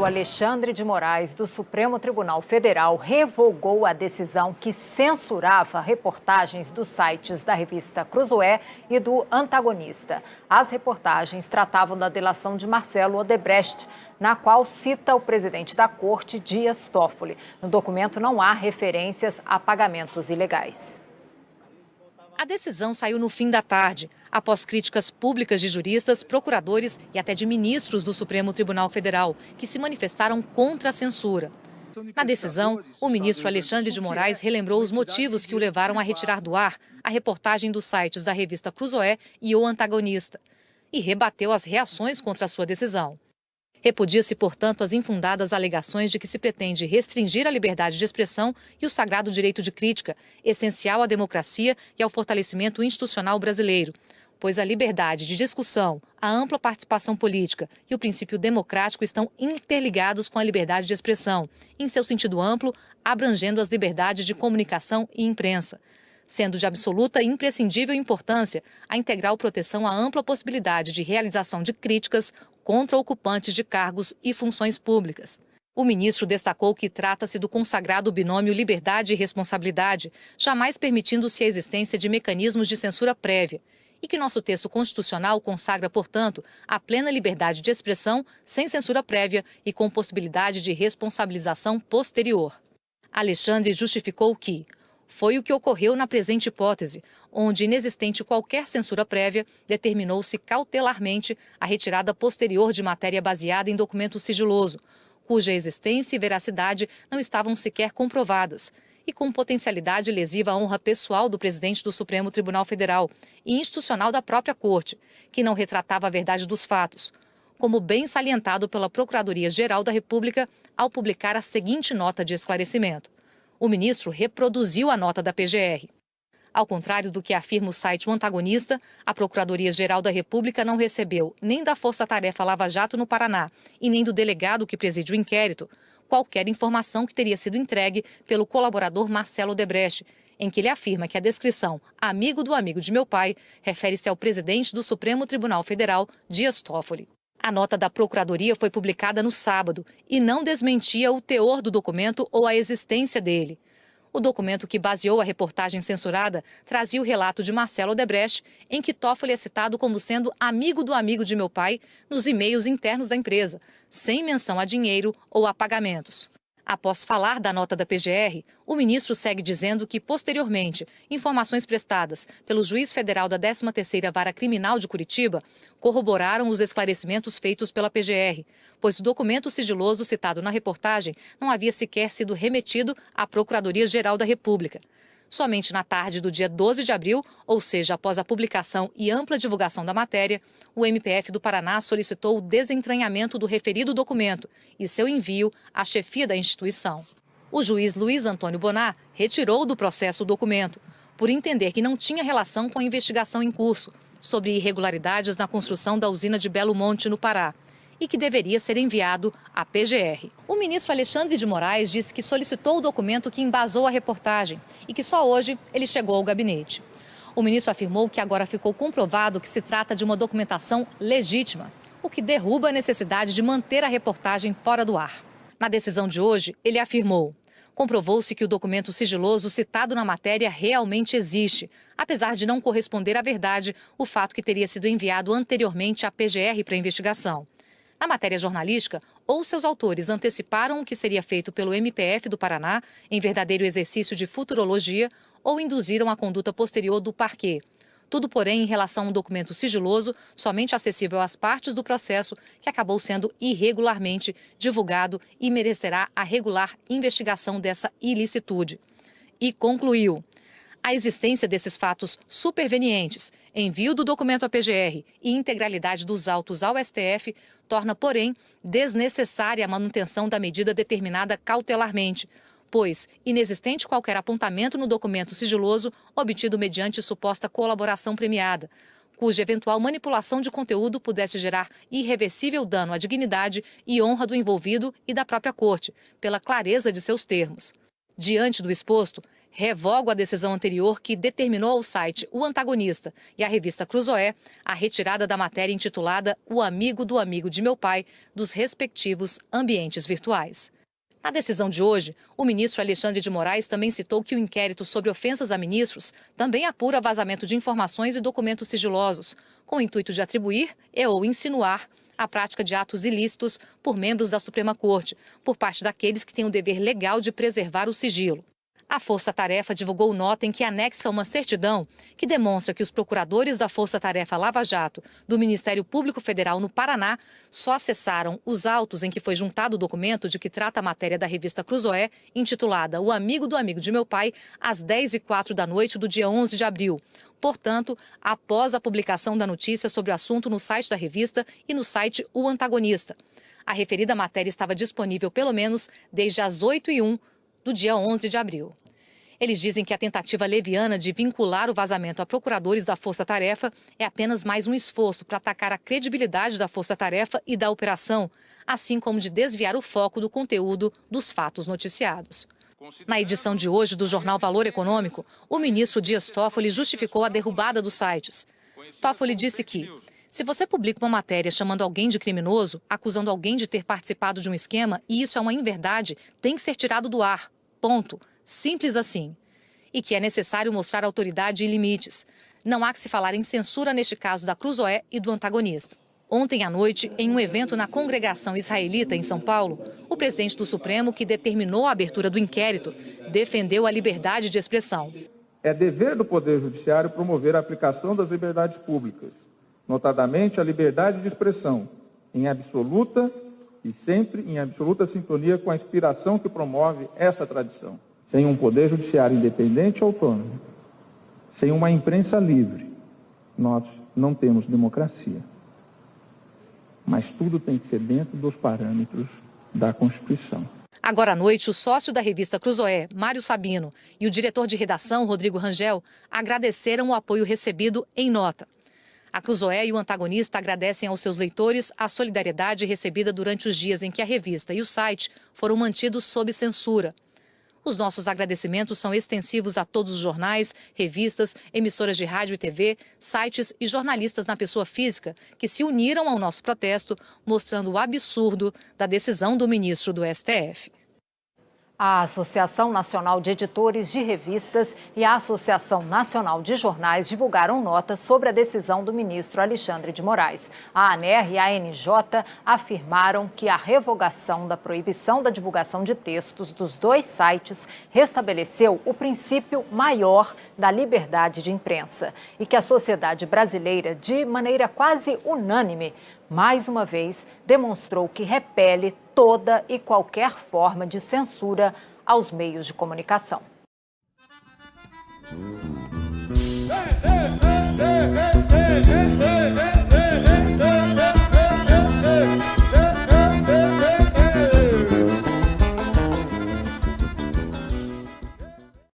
Alexandre de Moraes, do Supremo Tribunal Federal, revogou a decisão que censurava reportagens dos sites da revista Cruzoé e do Antagonista. As reportagens tratavam da delação de Marcelo Odebrecht, na qual cita o presidente da Corte, Dias Toffoli. No documento não há referências a pagamentos ilegais. A decisão saiu no fim da tarde, após críticas públicas de juristas, procuradores e até de ministros do Supremo Tribunal Federal, que se manifestaram contra a censura. Na decisão, o ministro Alexandre de Moraes relembrou os motivos que o levaram a retirar do ar a reportagem dos sites da revista Cruzoé e O Antagonista, e rebateu as reações contra a sua decisão. Repudia-se, portanto, as infundadas alegações de que se pretende restringir a liberdade de expressão e o sagrado direito de crítica, essencial à democracia e ao fortalecimento institucional brasileiro, pois a liberdade de discussão, a ampla participação política e o princípio democrático estão interligados com a liberdade de expressão, em seu sentido amplo, abrangendo as liberdades de comunicação e imprensa, sendo de absoluta e imprescindível importância a integral proteção à ampla possibilidade de realização de críticas contra ocupantes de cargos e funções públicas. O ministro destacou que trata-se do consagrado binômio liberdade e responsabilidade, jamais permitindo-se a existência de mecanismos de censura prévia, e que nosso texto constitucional consagra, portanto, a plena liberdade de expressão sem censura prévia e com possibilidade de responsabilização posterior. Alexandre justificou que foi o que ocorreu na presente hipótese, onde, inexistente qualquer censura prévia, determinou-se cautelarmente a retirada posterior de matéria baseada em documento sigiloso, cuja existência e veracidade não estavam sequer comprovadas, e com potencialidade lesiva à honra pessoal do presidente do Supremo Tribunal Federal e institucional da própria Corte, que não retratava a verdade dos fatos, como bem salientado pela Procuradoria-Geral da República ao publicar a seguinte nota de esclarecimento. O ministro reproduziu a nota da PGR. Ao contrário do que afirma o site O Antagonista, a Procuradoria-Geral da República não recebeu nem da Força-Tarefa Lava Jato no Paraná e nem do delegado que preside o inquérito qualquer informação que teria sido entregue pelo colaborador Marcelo Odebrecht, em que ele afirma que a descrição amigo do amigo de meu pai refere-se ao presidente do Supremo Tribunal Federal, Dias Toffoli. A nota da Procuradoria foi publicada no sábado e não desmentia o teor do documento ou a existência dele. O documento que baseou a reportagem censurada trazia o relato de Marcelo Odebrecht, em que Toffoli é citado como sendo amigo do amigo de meu pai nos e-mails internos da empresa, sem menção a dinheiro ou a pagamentos. Após falar da nota da PGR, o ministro segue dizendo que, posteriormente, informações prestadas pelo juiz federal da 13ª Vara Criminal de Curitiba corroboraram os esclarecimentos feitos pela PGR, pois o documento sigiloso citado na reportagem não havia sequer sido remetido à Procuradoria-Geral da República. Somente na tarde do dia 12 de abril, ou seja, após a publicação e ampla divulgação da matéria, o MPF do Paraná solicitou o desentranhamento do referido documento e seu envio à chefia da instituição. O juiz Luiz Antônio Bonar retirou do processo o documento, por entender que não tinha relação com a investigação em curso sobre irregularidades na construção da usina de Belo Monte, no Pará, e que deveria ser enviado à PGR. O ministro Alexandre de Moraes disse que solicitou o documento que embasou a reportagem e que só hoje ele chegou ao gabinete. O ministro afirmou que agora ficou comprovado que se trata de uma documentação legítima, o que derruba a necessidade de manter a reportagem fora do ar. Na decisão de hoje, ele afirmou: comprovou-se que o documento sigiloso citado na matéria realmente existe, apesar de não corresponder à verdade o fato que teria sido enviado anteriormente à PGR para investigação. Na matéria jornalística, ou seus autores anteciparam o que seria feito pelo MPF do Paraná em verdadeiro exercício de futurologia, ou induziram a conduta posterior do parquê. Tudo, porém, em relação a um documento sigiloso, somente acessível às partes do processo, que acabou sendo irregularmente divulgado e merecerá a regular investigação dessa ilicitude. E concluiu: a existência desses fatos supervenientes, envio do documento à PGR e integralidade dos autos ao STF torna, porém, desnecessária a manutenção da medida determinada cautelarmente, pois, inexistente qualquer apontamento no documento sigiloso obtido mediante suposta colaboração premiada, cuja eventual manipulação de conteúdo pudesse gerar irreversível dano à dignidade e honra do envolvido e da própria Corte, pela clareza de seus termos. Diante do exposto, Revogo a decisão anterior que determinou ao site O Antagonista e à revista Cruzoé a retirada da matéria intitulada O Amigo do Amigo de Meu Pai dos respectivos ambientes virtuais. Na decisão de hoje, o ministro Alexandre de Moraes também citou que o inquérito sobre ofensas a ministros também apura vazamento de informações e documentos sigilosos, com o intuito de atribuir ou insinuar a prática de atos ilícitos por membros da Suprema Corte, por parte daqueles que têm o dever legal de preservar o sigilo. A Força Tarefa divulgou nota em que anexa uma certidão que demonstra que os procuradores da Força Tarefa Lava Jato do Ministério Público Federal no Paraná só acessaram os autos em que foi juntado o documento de que trata a matéria da revista Cruzoé, intitulada O Amigo do Amigo de Meu Pai, às 10h04 da noite do dia 11 de abril. Portanto, após a publicação da notícia sobre o assunto no site da revista e no site O Antagonista. A referida matéria estava disponível pelo menos desde as 8h01 do dia 11 de abril. Eles dizem que a tentativa leviana de vincular o vazamento a procuradores da Força Tarefa é apenas mais um esforço para atacar a credibilidade da Força Tarefa e da operação, assim como de desviar o foco do conteúdo dos fatos noticiados. Na edição de hoje do jornal Valor Econômico, o ministro Dias Toffoli justificou a derrubada dos sites. Toffoli disse que, se você publica uma matéria chamando alguém de criminoso, acusando alguém de ter participado de um esquema e isso é uma inverdade, tem que ser tirado do ar. Ponto. Simples assim. E que é necessário mostrar autoridade e limites. Não há que se falar em censura neste caso da Cruzoé e do Antagonista. Ontem à noite, em um evento na Congregação Israelita, em São Paulo, o presidente do Supremo, que determinou a abertura do inquérito, defendeu a liberdade de expressão. É dever do Poder Judiciário promover a aplicação das liberdades públicas, notadamente a liberdade de expressão, em absoluta e sempre em absoluta sintonia com a inspiração que promove essa tradição. Sem um Poder Judiciário independente e autônomo, sem uma imprensa livre, nós não temos democracia. Mas tudo tem que ser dentro dos parâmetros da Constituição. Agora à noite, o sócio da revista Cruzoé, Mário Sabino, e o diretor de redação, Rodrigo Rangel, agradeceram o apoio recebido em nota. A Cruzoé e o Antagonista agradecem aos seus leitores a solidariedade recebida durante os dias em que a revista e o site foram mantidos sob censura. Os nossos agradecimentos são extensivos a todos os jornais, revistas, emissoras de rádio e TV, sites e jornalistas na pessoa física que se uniram ao nosso protesto, mostrando o absurdo da decisão do ministro do STF. A Associação Nacional de Editores de Revistas e a Associação Nacional de Jornais divulgaram notas sobre a decisão do ministro Alexandre de Moraes. A ANER e a ANJ afirmaram que a revogação da proibição da divulgação de textos dos dois sites restabeleceu o princípio maior da liberdade de imprensa e que a sociedade brasileira, de maneira quase unânime, mais uma vez, demonstrou que repele toda e qualquer forma de censura aos meios de comunicação.